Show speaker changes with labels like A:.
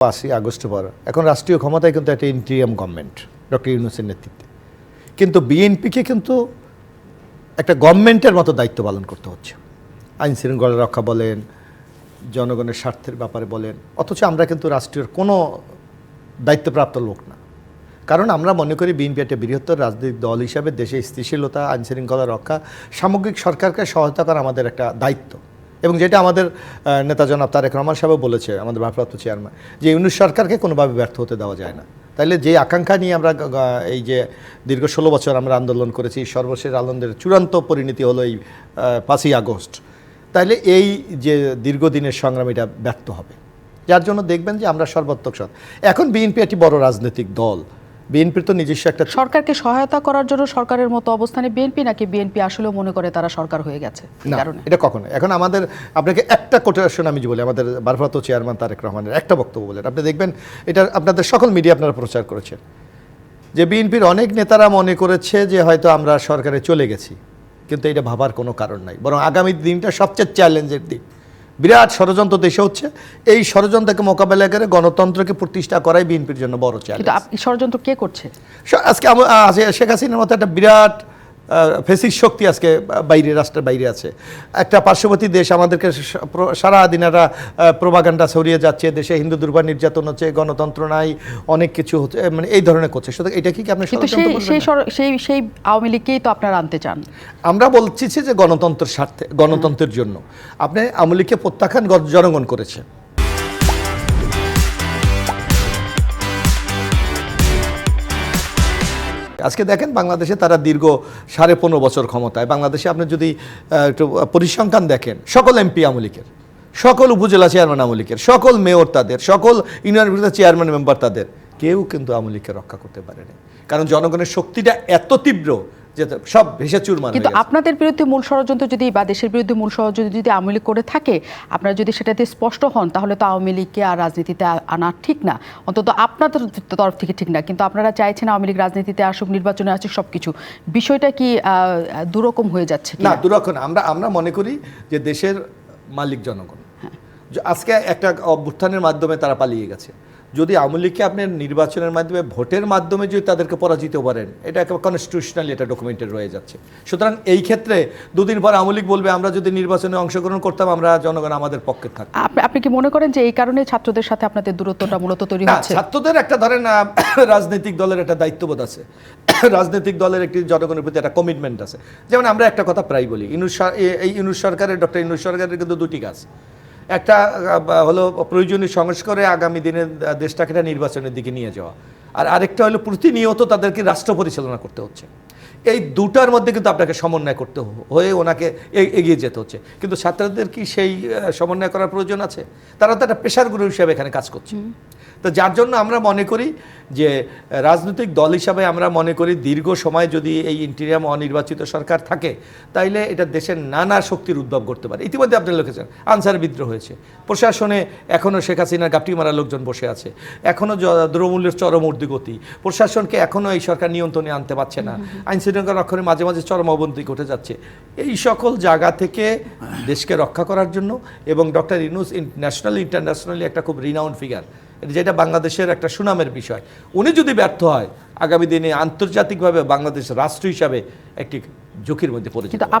A: 5ই August পর এখন রাষ্ট্রীয় ক্ষমতায় কিন্তু একটা ইন্টিরিয়াম গভর্নমেন্ট ডক্টর ইউনূসের নেতৃত্বে, কিন্তু বিএনপিকে কিন্তু একটা গভর্নমেন্টের মতো দায়িত্ব পালন করতে হচ্ছে। আইন শৃঙ্খলা রক্ষা বলেন, জনগণের স্বার্থের ব্যাপারে বলেন, অথচ আমরা কিন্তু রাষ্ট্রীয় কোনো দায়িত্বপ্রাপ্ত লোক না। কারণ আমরা মনে করি বিএনপি একটা বৃহত্তর রাজনৈতিক দল হিসাবে দেশে স্থিতিশীলতা, আইন শৃঙ্খলা রক্ষা, সামগ্রিক সরকারকে সহায়তা করা আমাদের একটা দায়িত্ব। এবং যেটা আমাদের নেতা জনাব তারেক রহমান সাহেব বলেছে, আমাদের ভারপ্রাপ্ত চেয়ারম্যান, যে ইউনূস সরকারকে কোনোভাবে ব্যর্থ হতে দেওয়া যায় না। তাইলে যে আকাঙ্ক্ষা নিয়ে আমরা এই যে দীর্ঘ 16 বছর আমরা আন্দোলন করেছি, সর্বশেষ আন্দোলনের চূড়ান্ত পরিণতি হলো এই 5ই আগস্ট। তাইলে এই যে দীর্ঘদিনের সংগ্রাম এটা ব্যর্থ হবে, যার জন্য দেখবেন যে আমরা সর্বাত্মক এখন বিএনপি একটি বড় রাজনৈতিক দল, বিএনপির তো নিজস্ব একটা
B: সরকারকে সহায়তা করার জন্য সরকারের মতো অবস্থানে বিএনপি, নাকি বিএনপি আসলেও মনে করে তারা সরকার হয়ে গেছে?
A: কারণে এটা কখনো এখন আমাদের আপনাকে একটা কোটেশন আমি বলি, আমাদের ভারপ্রাপ্ত চেয়ারম্যান তারেক রহমানের একটা বক্তব্য বলেন, আপনি দেখবেন এটা আপনাদের সকল মিডিয়া আপনারা প্রচার করেছেন, যে বিএনপির অনেক নেতারা মনে করেছে যে হয়তো আমরা সরকারে চলে গেছি, কিন্তু এটা ভাবার কোনো কারণ নাই, বরং আগামী দিনটা সবচেয়ে চ্যালেঞ্জের দিন। বিরাট ষড়যন্ত্র দেশে হচ্ছে, এই ষড়যন্ত্রকে মোকাবেলা করে গণতন্ত্রকে প্রতিষ্ঠা করাই বিএনপির জন্য বড় চ্যালেঞ্জ।
B: ষড়যন্ত্র কে করছে? আজকে
A: শেখ হাসিনার মতো একটা বিরাট ফেসিক শক্তি আজকে বাইরে, রাষ্ট্রের বাইরে আছে। একটা পার্শ্ববর্তী দেশ আমাদেরকে সারাদিন একটা প্রোপাগান্ডা ছড়িয়ে যাচ্ছে, দেশে হিন্দু দুর্বার নির্যাতন হচ্ছে, গণতন্ত্র নাই, অনেক কিছু হচ্ছে, মানে এই ধরনের করছে। সুতরাং এটা কি আপনি
B: সেই আওয়ামী লীগকেই তো আপনারা আনতে চান?
A: আমরা বলছি যে গণতন্ত্রের স্বার্থে, গণতন্ত্রের জন্য আপনি আওয়ামী লীগকে প্রত্যাখ্যান জনগণ করেছে। আজকে দেখেন বাংলাদেশে তারা দীর্ঘ 15.5 বছর ক্ষমতায়। বাংলাদেশে আপনি যদি একটু পরিসংখ্যান দেখেন, সকল এমপি আওয়ামী লীগের, সকল উপজেলা চেয়ারম্যান আওয়ামী লীগের, সকল মেয়র তাদের, সকল ইউনিয়ন পরিষদের চেয়ারম্যান মেম্বার তাদের, কেউ কিন্তু আওয়ামী লীগকে রক্ষা করতে পারেনি। কারণ জনগণের শক্তিটা এত তীব্র যে সব ভেসে চুরমার।
B: কিন্তু আপনাদের বিরুদ্ধে মূল ষড়যন্ত্র যদি, বা দেশের বিরুদ্ধে মূল ষড়যন্ত্র যদি আওয়ামী লীগ করে থাকে, আপনারা যদি সেটাতে স্পষ্ট হন, তাহলে তো আওয়ামী লীগকে আর রাজনীতিতে আনা ঠিক না, অন্তত আপনাদের তরফ থেকে ঠিক না। কিন্তু আপনারা চাইছেন আওয়ামী লীগ রাজনীতিতে আসুক, নির্বাচনে আসুক, সবকিছু। বিষয়টা কি দুরকম হয়ে যাচ্ছে?
A: না, দুরকম। আমরা মনে করি যে দেশের মালিক জনগণ। আজকে একটা অভ্যুত্থানের মাধ্যমে তারা পালিয়ে গেছে। যদি আওয়ামী লীগকে আপনি নির্বাচনের মাধ্যমে, ভোটের মাধ্যমে যদি তাদেরকে পরাজিত করেন, এটা কনস্টিটিউশনালি এটা ডকুমেন্টেড রয়ে যাচ্ছে। সুতরাং এই ক্ষেত্রে দুদিন পর আওয়ামী লীগ বলবে আমরা যদি নির্বাচনে অংশগ্রহণ করতাম, আমরা জনগণ আমাদের পক্ষে থাকতাম।
B: আপনি কি মনে করেন যে এই কারণে ছাত্রদের সাথে আপনাদের দূরত্বটা মূলত তৈরি হচ্ছে?
A: ছাত্রদের একটা ধরেন রাজনৈতিক দলের একটা দায়িত্ববোধ আছে, রাজনৈতিক দলের একটি জনগণের প্রতি একটা কমিটমেন্ট আছে। যেমন আমরা একটা কথা প্রায় বলি, এই ইউনূস সরকারের, ডক্টর ইউনূস সরকারের কিন্তু দুটি কাজ। একটা হলো প্রয়োজনীয় সংস্কারে আগামী দিনে দেশটাকে নির্বাচনের দিকে নিয়ে যাওয়া, আর আরেকটা হলো প্রতিনিয়ত তাদেরকে রাষ্ট্র পরিচালনা করতে হচ্ছে। এই দুটার মধ্যে কিন্তু আপনাকে সমন্বয় করতে হয়ে ওনাকে এগিয়ে যেতে হচ্ছে। কিন্তু ছাত্রদের কি সেই সমন্বয় করার প্রয়োজন আছে? তারা তো একটা পেশার গুরু হিসাবে এখানে কাজ করছে। তো যার জন্য আমরা মনে করি যে রাজনৈতিক দল হিসাবে আমরা মনে করি দীর্ঘ সময় যদি এই ইন্টিরিয়াম অনির্বাচিত সরকার থাকে, তাইলে এটা দেশের নানা শক্তির উদ্ভব করতে পারে। ইতিমধ্যে আপনি লিখেছেন আনসার বিদ্রোহ হয়েছে, প্রশাসনে এখনও শেখ হাসিনার গাপটি মারা লোকজন বসে আছে, এখনও দ্রব্যমূল্যের চরম ঊর্ধ্বগতি, প্রশাসনকে এখনও এই সরকার নিয়ন্ত্রণে আনতে পারছে না, আইন শৃঙ্খলা রক্ষণে মাঝে মাঝে চরম অবনতি ঘটে যাচ্ছে। এই সকল জায়গা থেকে দেশকে রক্ষা করার জন্য, এবং ডক্টর ইউনূস ন্যাশনালি ইন্টারন্যাশনালি একটা খুব রিনাউন্ড ফিগার, যেটা বাংলাদেশের একটা সুনামের বিষয়, উনি যদি ব্যর্থ হয়, আগামী দিনে আন্তর্জাতিকভাবে বাংলাদেশ রাষ্ট্র হিসাবে একটি ঝুঁকির মধ্যে পড়ে যেতে পারে।